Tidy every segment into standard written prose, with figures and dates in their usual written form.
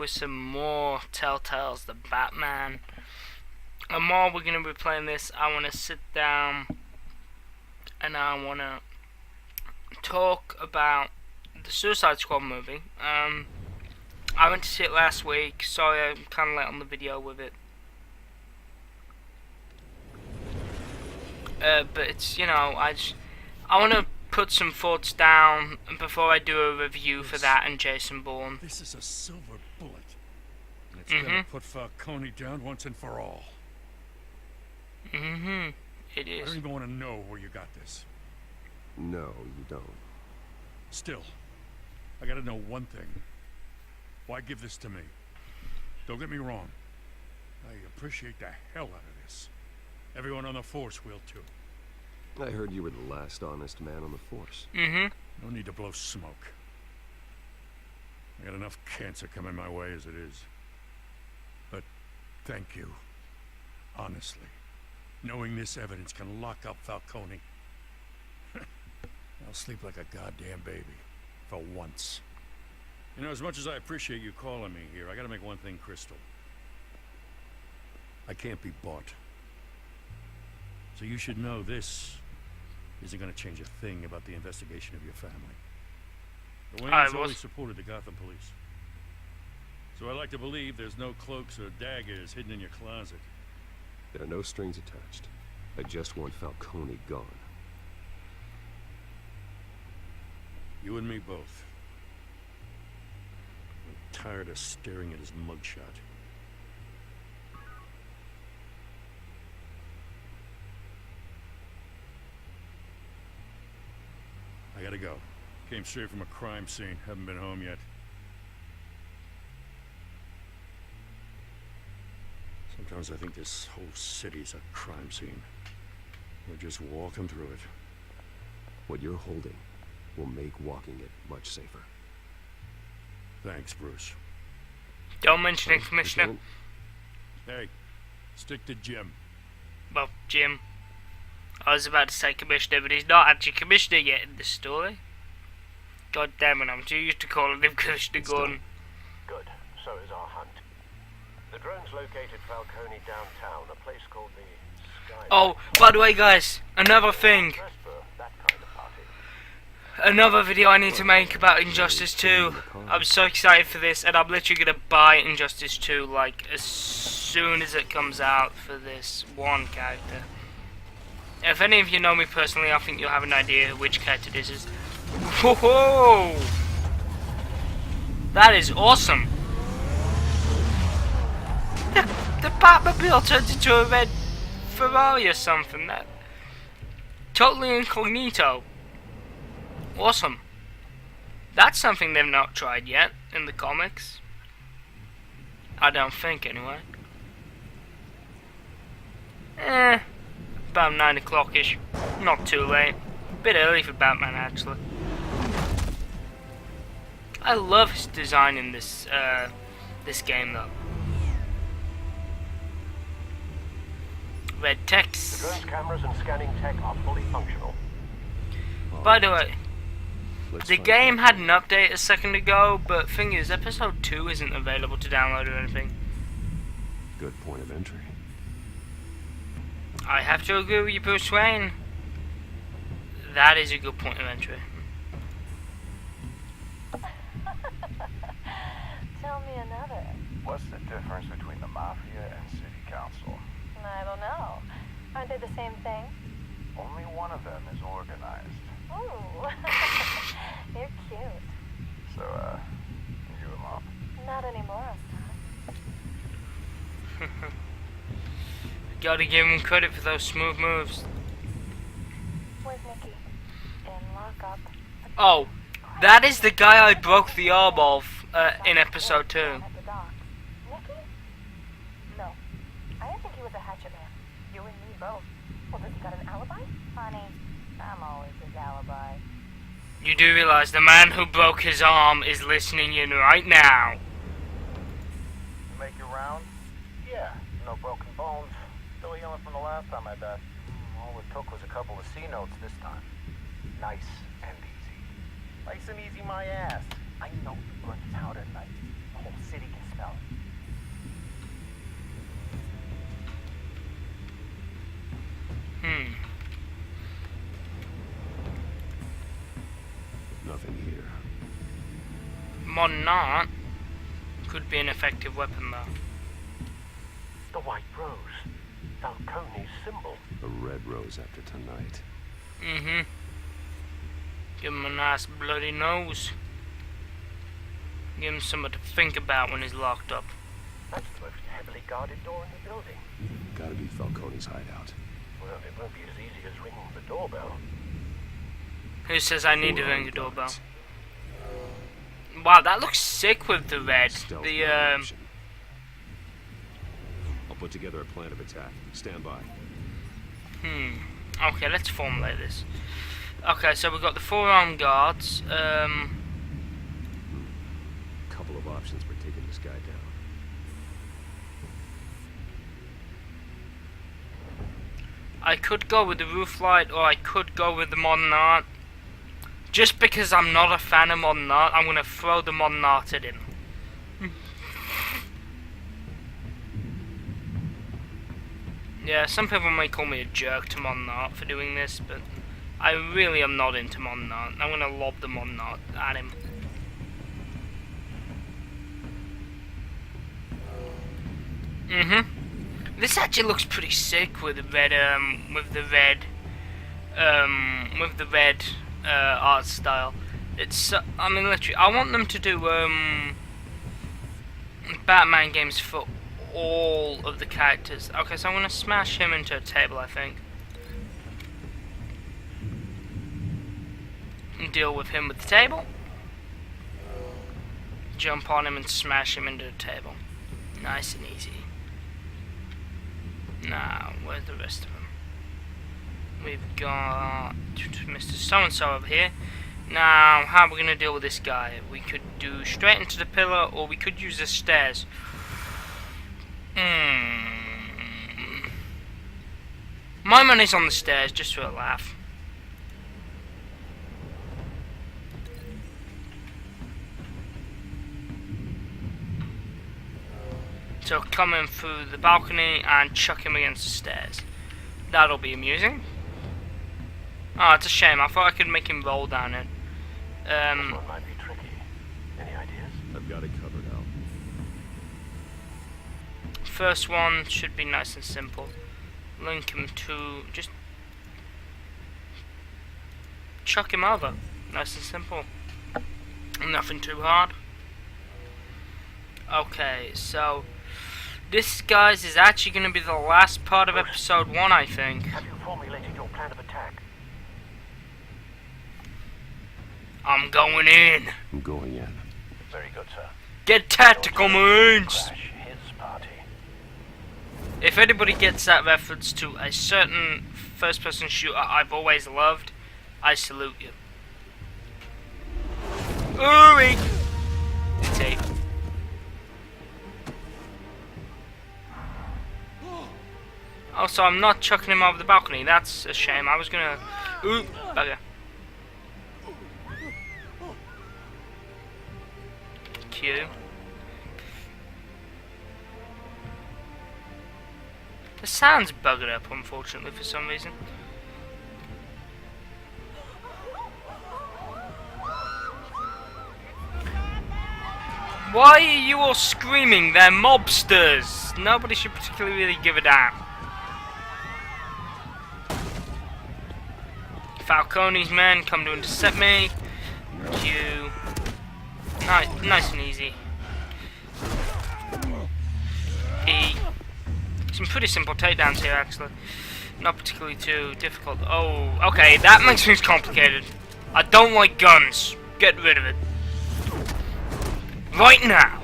with some more Telltales the Batman. And while we're going to be playing this, I want to sit down and I want to talk about the Suicide Squad movie. I went to see it last week. Sorry, I'm kind of late on the video with it. But it's, you know, I want to put some thoughts down before I do a review for that and Jason Bourne. This is a silver bullet. And it's gonna put Falcone down once and for all. It is. I don't even want to know where you got this. No, you don't. Still, I gotta know one thing. Why give this to me? Don't get me wrong. I appreciate the hell out of this. Everyone on the force will too. I heard you were the last honest man on the force. No need to blow smoke. I got enough cancer coming my way as it is. But thank you. Honestly. Knowing this evidence can lock up Falcone. I'll sleep like a goddamn baby. For once. You know, as much as I appreciate you calling me here, I gotta make one thing crystal. I can't be bought. So you should know this isn't gonna change a thing about the investigation of your family. The Waynes always supported the Gotham police. So I like to believe there's no cloaks or daggers hidden in your closet. There are no strings attached. I just want Falcone gone. You and me both. I'm tired of staring at his mugshot. I gotta go. Came straight from a crime scene. Haven't been home yet. Sometimes I think this whole city's a crime scene. We're just walking through it. What you're holding will make walking it much safer. Thanks, Bruce. Don't mention it, Commissioner. Hey, stick to Jim. Well, Jim. I was about to say Commissioner, but he's not actually Commissioner yet in this story. God damn it, I'm too used to calling him Commissioner Gordon. Good. So is our hunt. The drones located Falcone downtown, a place called the Sky. Oh, by the way, guys, another thing. That kind of party. Another video I need to make about Injustice 2. I'm so excited for this, and I'm literally gonna buy Injustice 2 like as soon as it comes out for this one character. If any of you know me personally, I think you'll have an idea which character this is. Whoa! That is awesome. The Batmobile turns into a red Ferrari or something. That totally incognito. Awesome. That's something they've not tried yet in the comics. I don't think, anyway. About 9 o'clock-ish. Not too late. Bit early for Batman, actually. I love his design in this this game, though. Red text. The drone's cameras and scanning tech are fully functional. By the way, the game had an update a second ago, but thing is, episode 2 isn't available to download or anything. Good point of entry. I have to agree with you, Bruce Wayne. That is a good point of entry. Tell me another. What's the difference between the Mafia and City Council? I don't know. Aren't they the same thing? Only one of them is organized. Ooh. You're cute. So, you a mom? Not anymore, son. Gotta give him credit for those smooth moves. Where's Nikki? In lockup. Oh, that is the guy I broke the arm of in episode 2. At the dock. Nikki? No. I didn't think he was a hatchet man. You and me both. Well, does he got an alibi? Honey, I'm always his alibi. You do realize the man who broke his arm is listening in right now. You make your round? Yeah, no broken bones. Still healing from the last time I bet. All it took was a couple of C notes this time. Nice and easy. Nice and easy, my ass. I know you burn this out at night. The whole city can modern art could be an effective weapon, though. The white rose. Falcone's symbol. A red rose after tonight. Mm-hmm. Give him a nice bloody nose. Give him something to think about when he's locked up. That's the most heavily guarded door in the building. Gotta be Falcone's hideout. Well, it won't be as easy as ringing the doorbell. Who says I need to ring the doorbell? Wow, that looks sick with the red. Stealth The option. I'll put together a plan of attack. Stand by. Okay, let's formulate this. Okay, so we've got the 4 armed guards. Couple of options for taking this guy down. I could go with the roof light, or I could go with the modern art. Just because I'm not a fan of modern art, I'm gonna throw the modern art at him. Yeah, some people may call me a jerk to modern art for doing this, but I really am not into modern art. I'm gonna lob the modern art at him. This actually looks pretty sick with the red, art style. It's, I mean, literally, I want them to do Batman games for all of the characters. Okay, so I'm gonna smash him into a table, I think, and deal with him with the table. Jump on him and smash him into the table. Nice and easy. Now, where's the rest of them? We've got Mr. So-and-so over here. Now, how are we going to deal with this guy? We could do straight into the pillar, or we could use the stairs. My money's on the stairs, just for a laugh. So come in through the balcony and chuck him against the stairs. That'll be amusing. Oh, it's a shame. I thought I could make him roll down it. This one might be tricky. Any ideas? I've got it covered out. First one should be nice and simple. Link him to just chuck him over. Nice and simple. Nothing too hard. Okay, so this, guys, is actually going to be the last part of episode 1, I think. Have you formulated your plan of attack? I'm going in. I'm going in. Very good, sir. Get tactical, Marines. Crash his party. If anybody gets that reference to a certain first-person shooter I've always loved, I salute you. Ooh, tape. Oh, so I'm not chucking him over the balcony. That's a shame. I was gonna... Ooh, bugger. Q. The sound's buggered up, unfortunately, for some reason. Why are you all screaming? They're mobsters. Nobody should particularly really give a damn. Falcone's men come to intercept me. Q. Nice and easy. E. Some pretty simple takedowns here, actually. Not particularly too difficult. Oh, okay, that makes things complicated. I don't like guns. Get rid of it. Right now!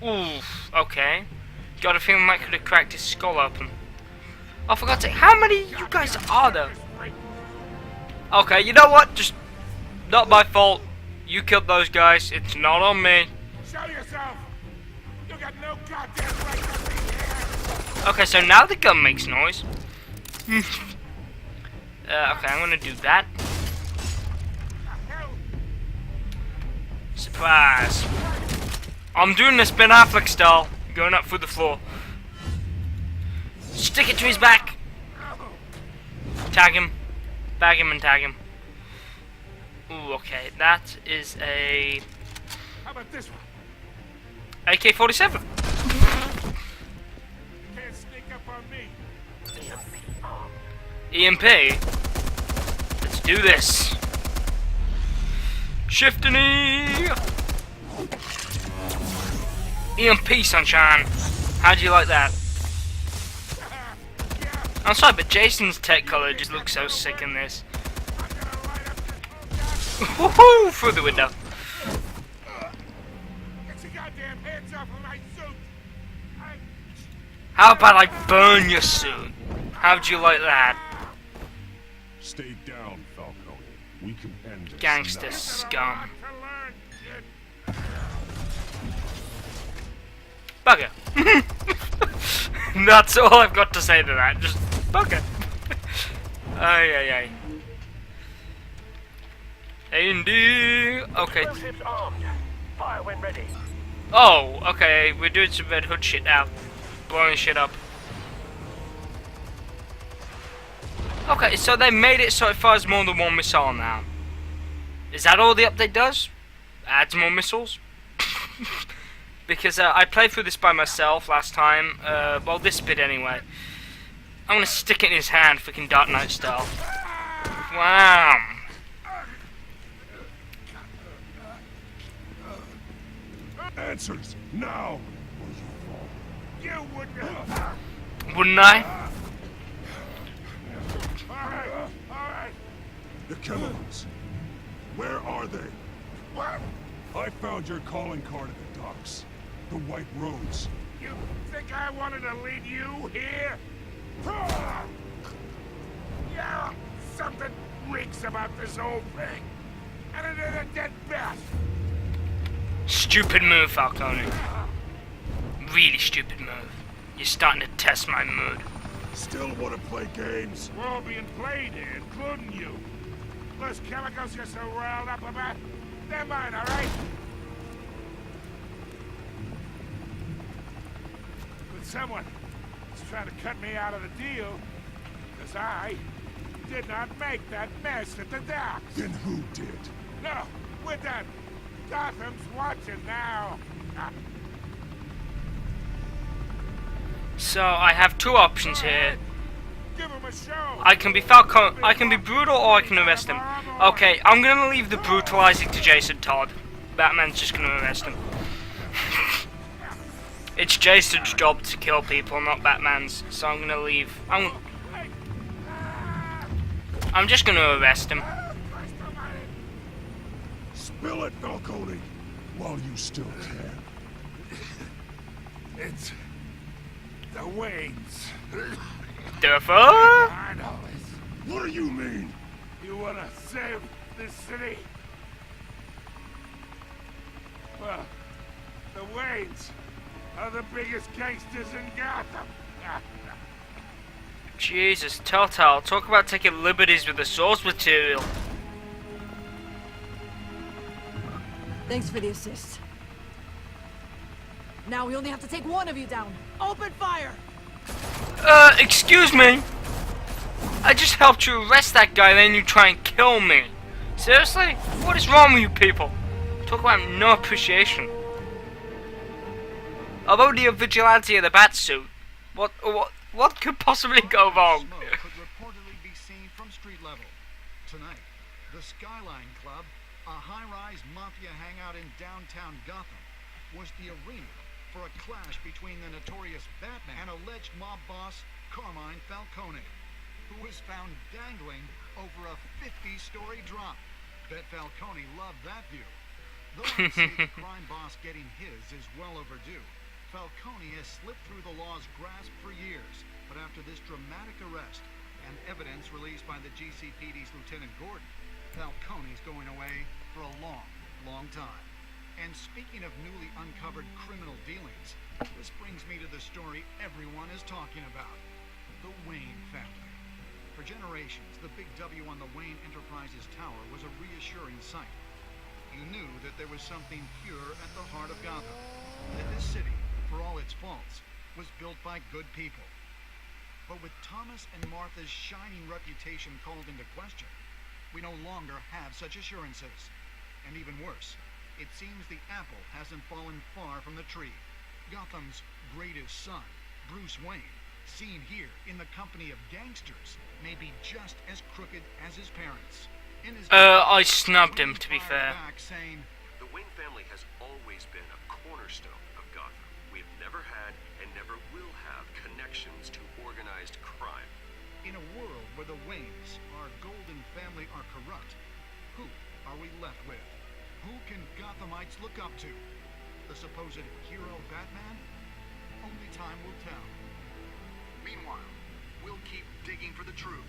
Oof, okay. Got a feeling I could have cracked his skull open. Oh, for God's sake, how many of you guys are there? Okay, you know what? Just not my fault. You killed those guys. It's not on me. Show yourself! You got no goddamn right to be here! Okay, so now the gun makes noise. Okay, I'm gonna do that. Surprise. I'm doing this Ben Affleck style. Going up through the floor. Stick it to his back. Tag him. Bag him and tag him. Ooh, okay, that is a How about this one? AK-47. Can't sneak up on me. EMP. Let's do this. Shift and E. EMP, sunshine. How do you like that? I'm sorry, but Jason's tech color just looks so sick in this. Woohoo! Through the window. Get your goddamn hands off of my suit. How about I burn your suit? How'd you like that? Stay down, Falcone. We can end this Gangster now. scum. To learn, kid. Bugger. That's all I've got to say to that. Just bugger. Ay, ay, ay. A and D. Okay. Explosives armed. Fire when ready. Oh, okay. We're doing some Red Hood shit now. Blowing shit up. Okay, so they made it so it fires more than one missile now. Is that all the update does? Adds more missiles? Because I played through this by myself last time. Well, this bit anyway. I'm gonna stick it in his hand, freaking Dark Knight style. Wow. Answers now. You wouldn't. Wouldn't I? Alright. The chemicals. Where are they? What? I found your calling card at the docks. The White Rose. You think I wanted to lead you here? Yeah, something reeks about this whole thing. And it is a dead bat. Stupid move, Falcone. Really stupid move. You're starting to test my mood. Still want to play games? We're all being played here, including you. Those chemicals you're so riled up about, they're mine, alright? But someone is trying to cut me out of the deal, because I did not make that mess at the docks. Then who did? No, we're done. Gotham's watching now. So I have two options here. Give him a show. I can be Falcone. I can be brutal, or I can arrest him. Okay, I'm gonna leave the brutalizing to Jason Todd. Batman's just gonna arrest him. It's Jason's job to kill people, not Batman's. So I'm gonna leave. I'm just gonna arrest him. Spill it, Falcone, while you still can. It's the Waynes. The fuck? I know this. What do you mean? You wanna save this city? Well, the Waynes are the biggest gangsters in Gotham. Jesus, Telltale, talk about taking liberties with the source material. Thanks for the assist. Now we only have to take one of you down. Open fire! Excuse me? I just helped you arrest that guy, then you try and kill me. Seriously? What is wrong with you people? Talk about no appreciation. Although the vigilante of the bat suit, what could possibly go wrong? Smoke could reportedly be seen from street level. Tonight, the Skyline Club, a high-rise mafia hangout in downtown Gotham, was the arena for a clash between the notorious Batman and alleged mob boss Carmine Falcone, who was found dangling over a 50-story drop. Bet Falcone loved that view. Though I'd say the crime boss getting his is well overdue, Falcone has slipped through the law's grasp for years, but after this dramatic arrest and evidence released by the GCPD's Lieutenant Gordon, Falcone's going away for a long, long time. And speaking of newly uncovered criminal dealings, this brings me to the story everyone is talking about, the Wayne family. For generations, the big W on the Wayne Enterprises Tower was a reassuring sight. You knew that there was something pure at the heart of Gotham, that this city, for all its faults, was built by good people. But with Thomas and Martha's shining reputation called into question, we no longer have such assurances. And even worse, it seems the apple hasn't fallen far from the tree. Gotham's greatest son, Bruce Wayne, seen here in the company of gangsters, may be just as crooked as his parents. In his I snubbed him, to be fair. Saying, The Wayne family has always been a cornerstone of Gotham. We've never had and never will have connections to organized crime. in a world where the Waynes, our golden family, are corrupt, who are we left with? Who can Gothamites look up to? The supposed hero Batman? Only time will tell. Meanwhile, we'll keep digging for the truth.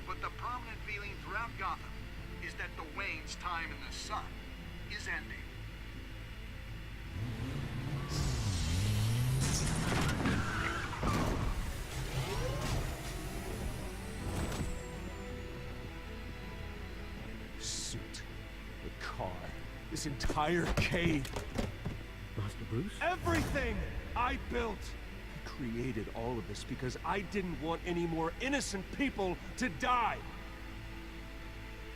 But the prominent feeling throughout Gotham is that the Waynes' time in the sun is ending. Suit, the car, this entire cave. Master Bruce? Everything I built! I created all of this because I didn't want any more innocent people to die!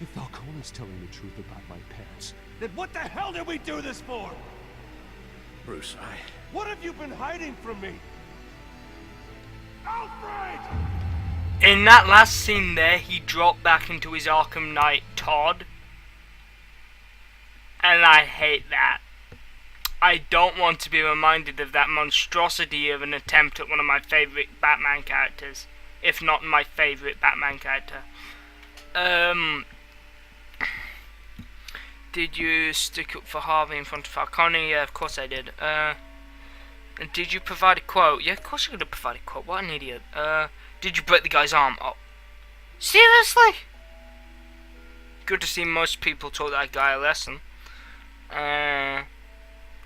If Falcone's telling the truth about my parents, then what the hell did we do this for? Bruce, What have you been hiding from me? Alfred! In that last scene there, he dropped back into his Arkham Knight Todd. And I hate that. I don't want to be reminded of that monstrosity of an attempt at one of my favourite Batman characters. If not my favourite Batman character. Did you stick up for Harvey in front of Falcone? Yeah, of course I did. Did you provide a quote? Yeah, of course you could have provided a quote. What an idiot. Did you break the guy's arm? Oh. Seriously? Good to see most people taught that guy a lesson.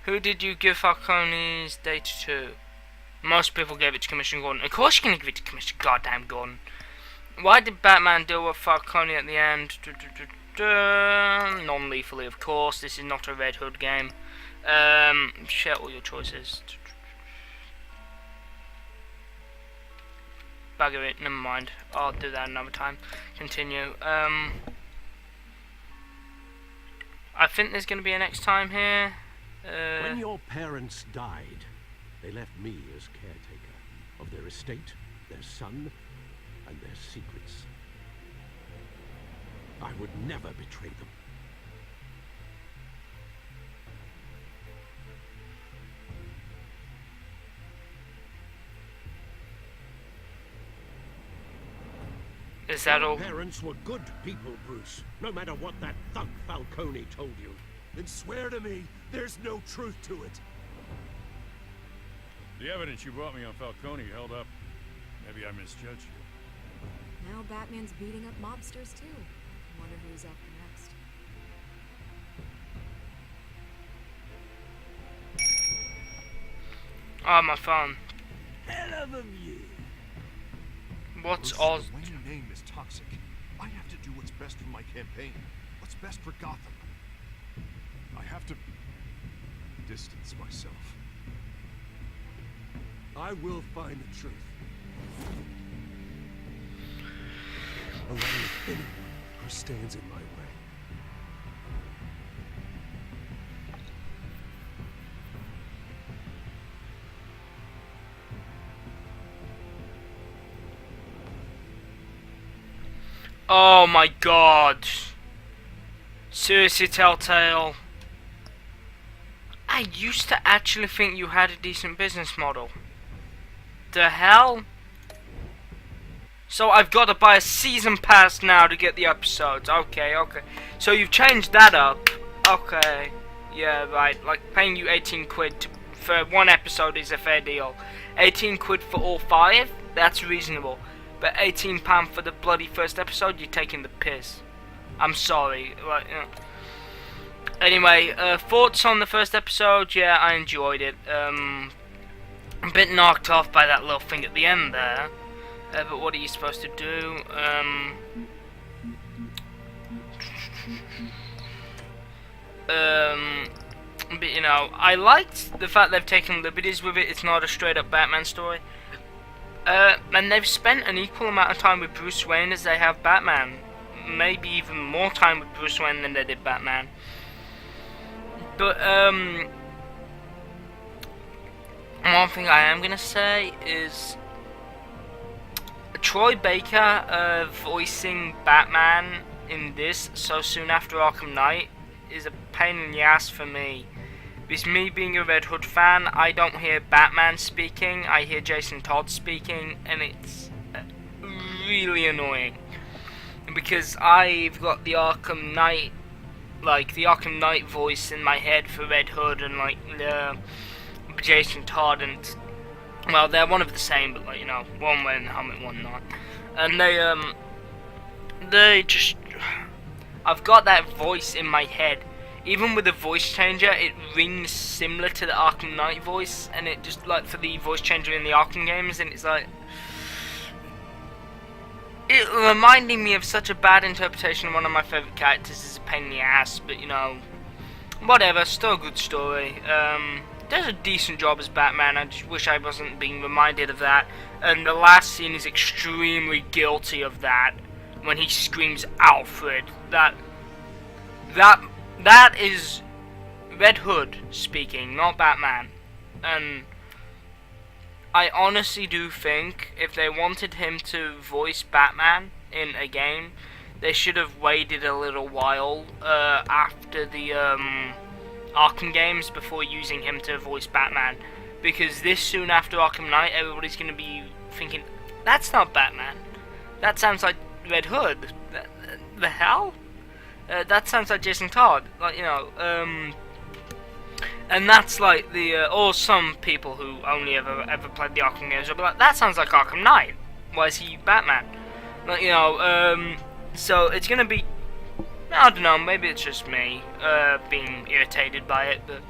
Who did you give Falcone's data to? Most people gave it to Commissioner Gordon. Of course you're going to give it to Commissioner Goddamn Gordon. Why did Batman deal with Falcone at the end? Non-lethally, of course. This is not a Red Hood game. Share all your choices. Bugger it, never mind. I'll do that another time. Continue. I think there's going to be a next time here. when your parents died, they left me as caretaker of their estate, their son, and their secrets. I would never betray them. Is that all? Your parents were good people, Bruce. No matter what that thug Falcone told you. Then swear to me there's no truth to it. The evidence you brought me on Falcone held up. Maybe I misjudged you. Now Batman's beating up mobsters too. Wonder who's after next. Oh, my phone. Hell of a view. What's Bruce, Oz? the Wayne name is toxic. I have to do what's best for my campaign. What's best for Gotham. I have to distance myself. I will find the truth. Along with anyone who stands in my way. Oh my god. Seriously, Telltale. I used to actually think you had a decent business model. The hell? So I've got to buy a season pass now to get the episodes. Okay. So you've changed that up. Okay. Yeah, right. Like paying you 18 quid for one episode is a fair deal. 18 quid for all 5? That's reasonable. But £18 for the bloody first episode, you're taking the piss. I'm sorry. Like, you know. Anyway, thoughts on the first episode? Yeah, I enjoyed it. A bit knocked off by that little thing at the end there. But what are you supposed to do? But you know, I liked the fact they've taken liberties with it. It's not a straight up Batman story. And they've spent an equal amount of time with Bruce Wayne as they have Batman. maybe even more time with Bruce Wayne than they did Batman. But one thing I am gonna say is Troy Baker voicing Batman in this so soon after Arkham Knight is a pain in the ass for me. Because me being a Red Hood fan, I don't hear Batman speaking, I hear Jason Todd speaking, and it's really annoying. Because I've got the Arkham Knight, like the Arkham Knight voice in my head for Red Hood and like the Jason Todd, and well, they're one of the same, but like, you know, one wearing the helmet, one not. And they just, I've got that voice in my head. Even with the voice changer, it rings similar to the Arkham Knight voice, and it just, like, for the voice changer in the Arkham games, and it's like, it reminding me of such a bad interpretation of one of my favourite characters is a pain in the ass, but, you know, whatever, still a good story. Does a decent job as Batman. I just wish I wasn't being reminded of that. And the last scene is extremely guilty of that, when he screams Alfred. That is Red Hood speaking, not Batman. And I honestly do think if they wanted him to voice Batman in a game, they should have waited a little while after the Arkham games before using him to voice Batman. Because this soon after Arkham Knight, everybody's going to be thinking, that's not Batman. That sounds like Red Hood. The hell? That sounds like Jason Todd. Like, you know, and that's like the, or some people who only ever played the Arkham games will be like, that sounds like Arkham Knight. Why is he Batman? Like, you know, so it's going to be, I don't know, maybe it's just me being irritated by it, but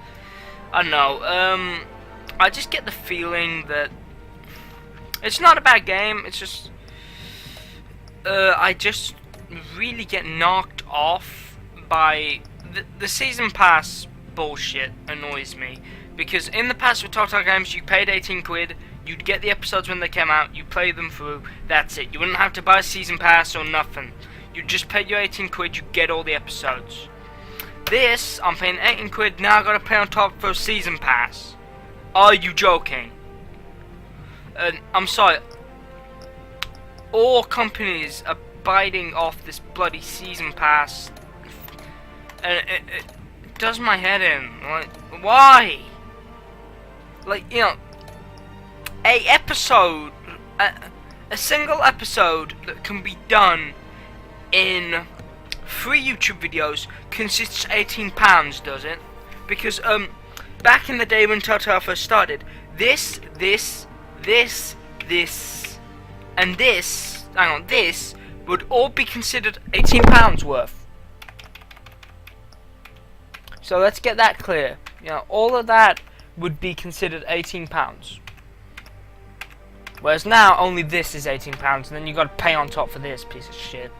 I don't know. I just get the feeling that it's not a bad game. It's just I just really get knocked off by the season pass bullshit. Annoys me because in the past with Telltale games, you paid 18 quid. You'd get the episodes when they came out. You play them through. That's it. You wouldn't have to buy a season pass or nothing. You just pay your 18 quid, you get all the episodes. This, I'm paying 18 quid, now I gotta pay on top for a season pass. Are you joking? I'm sorry. All companies are biting off this bloody season pass. And it does my head in. Like, why? Like, you know, a single episode that can be done in 3 YouTube videos consists £18, does it? Because back in the day when Telltale first started, this, and this, hang on, this would all be considered £18 worth. So let's get that clear. You know, all of that would be considered £18. Whereas now only this is £18, and then you got to pay on top for this piece of shit.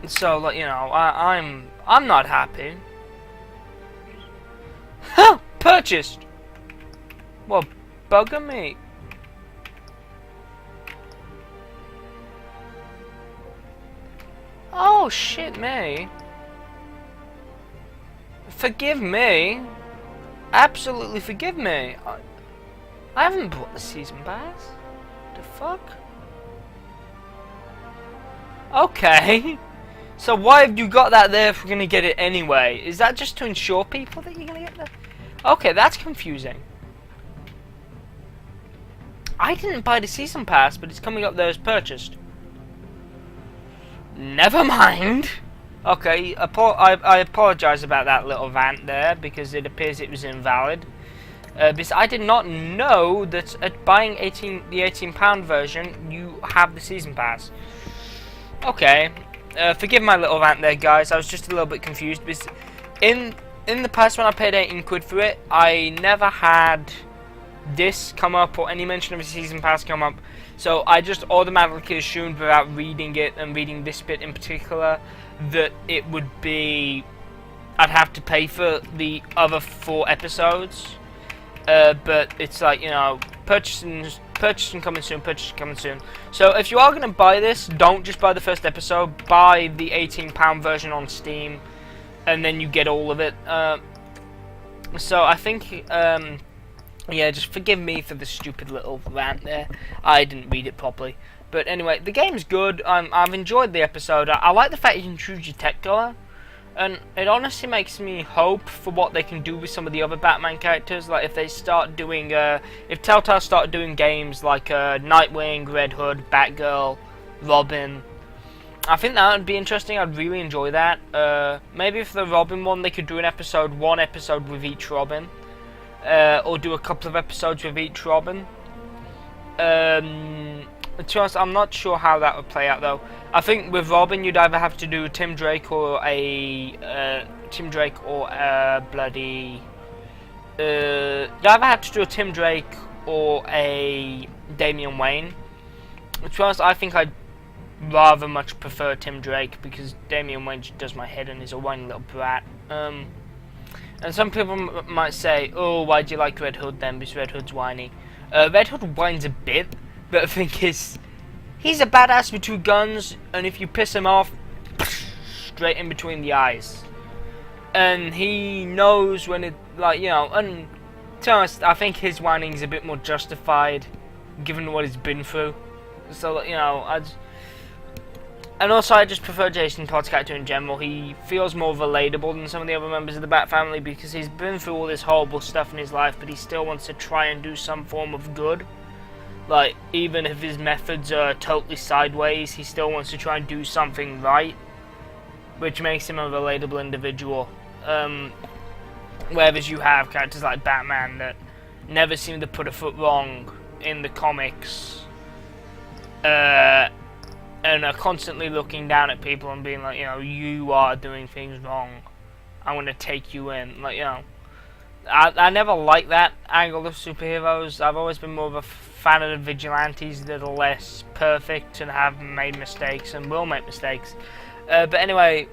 So, like, you know, I'm not happy. Huh! Purchased! Well, bugger me. Oh, shit me. Forgive me. Absolutely forgive me. I haven't bought the season pass. The fuck? Okay. So why have you got that there if we're gonna get it anyway? Is that just to ensure people that you're gonna get that? Okay, that's confusing. I didn't buy the season pass, but it's coming up there as purchased. Never mind. Okay, I apologize about that little rant there, because it appears it was invalid. Because I did not know that at buying the £18 version, you have the season pass. Okay, forgive my little rant there, guys. I was just a little bit confused because in the past when I paid 18 quid for it, I never had this come up or any mention of a season pass come up. So I just automatically assumed without reading it and reading this bit in particular that it would be I'd have to pay for the other 4 episodes. But it's like, you know, purchasing purchasing coming soon, purchasing coming soon. So if you are going to buy this, don't just buy the first episode, buy the £18 version on Steam, and then you get all of it. So I think, yeah, just forgive me for the stupid little rant there. I didn't read it properly. But anyway, the game's good. I've enjoyed the episode. I like the fact you can choose your tech color. And it honestly makes me hope for what they can do with some of the other Batman characters. Like if they start doing, if Telltale start doing games like Nightwing, Red Hood, Batgirl, Robin. I think that would be interesting. I'd really enjoy that. Maybe for the Robin one, they could do one episode with each Robin. Or do a couple of episodes with each Robin. To be honest, I'm not sure how that would play out though. I think with Robin, you'd either have to do Tim Drake or a bloody. You'd either have to do a Tim Drake or a Damian Wayne. To be honest, I think I'd rather much prefer Tim Drake because Damian Wayne just does my head and is a whiny little brat. And some people might say, "Oh, why do you like Red Hood then? Because Red Hood's whiny." Red Hood whines a bit. But the thing is, he's a badass with 2 guns, and if you piss him off, straight in between the eyes. And he knows when it, like, you know, and to be honest, I think his whining is a bit more justified, given what he's been through. So, you know, and also I just prefer Jason Todd's character in general. He feels more relatable than some of the other members of the Bat family, because he's been through all this horrible stuff in his life, but he still wants to try and do some form of good. Like, even if his methods are totally sideways, he still wants to try and do something right, which makes him a relatable individual. Whereas you have characters like Batman that never seem to put a foot wrong in the comics, and are constantly looking down at people and being like, you know, you are doing things wrong, I'm going to take you in. Like, you know, I never liked that angle of superheroes. I've always been more of a fan of the vigilantes that are less perfect and have made mistakes and will make mistakes. But anyway,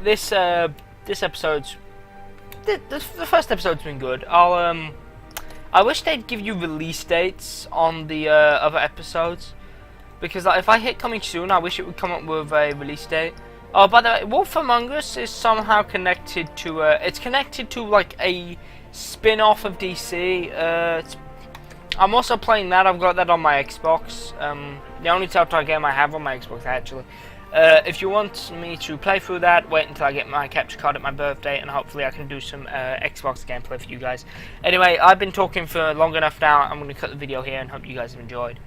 this episode's the first episode's been good. I wish they'd give you release dates on the other episodes, because like, if I hit coming soon, I wish it would come up with a release date. Oh, by the way, Wolf Among Us is somehow connected to it's connected to like a spin-off of DC. I'm also playing that. I've got that on my Xbox. The only Telltale game I have on my Xbox, actually. If you want me to play through that, wait until I get my capture card at my birthday, and hopefully I can do some Xbox gameplay for you guys. Anyway, I've been talking for long enough now. I'm going to cut the video here and hope you guys have enjoyed.